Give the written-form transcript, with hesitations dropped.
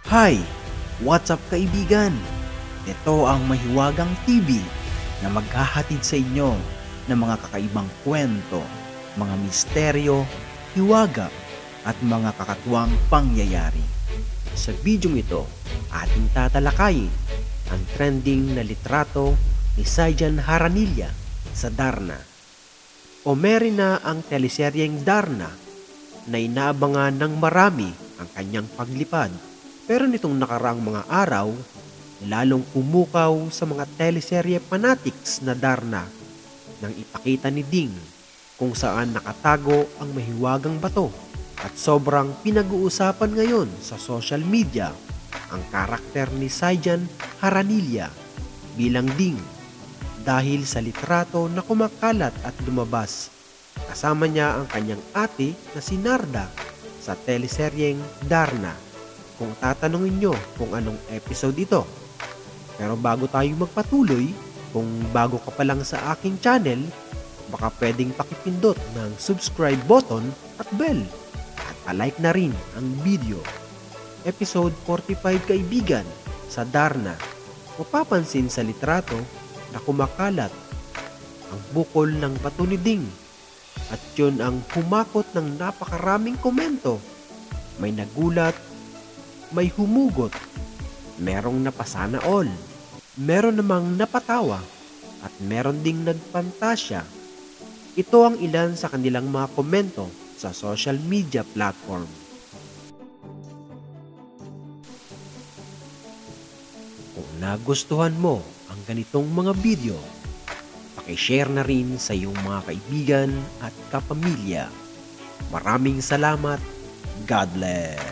Hi! What's up kaibigan? Ito ang Mahiwagang TV na maghahatid sa inyo ng mga kakaibang kwento, mga misteryo, hiwaga at mga kakatuwang pangyayari. Sa bidyong ito, ating tatalakayin ang trending na litrato ni Saijan Haranilla sa Darna. Umeri na ang teleseryeng Darna na inaabangan ng marami ang kanyang paglipad. Pero nitong nakaraang mga araw, lalong pumukaw sa mga teleserye fanatics na Darna nang ipakita ni Ding kung saan nakatago ang mahiwagang bato at sobrang pinag-uusapan ngayon sa social media ang karakter ni Saijan Haranilla bilang Ding dahil sa litrato na kumakalat at lumabas. Kasama niya ang kanyang ate na si Narda sa teleseryeng Darna. Kung tatanungin nyo kung anong episode ito. Pero bago tayo magpatuloy, kung bago ka pa lang sa aking channel, baka pwedeng pakipindot ng subscribe button at bell. At palike na rin ang video. Episode 45 kaibigan sa Darna. Mapapansin sa litrato na kumakalat ang bukol ng bato ni Ding. At yun ang humakot ng napakaraming komento. May nagulat, may humugot, merong napasana all, meron namang napatawa, at meron ding nagpantasya. Ito ang ilan sa kanilang mga komento sa social media platform. Kung nagustuhan mo ang ganitong mga video, pakishare na rin sa iyong mga kaibigan at kapamilya. Maraming salamat. God bless.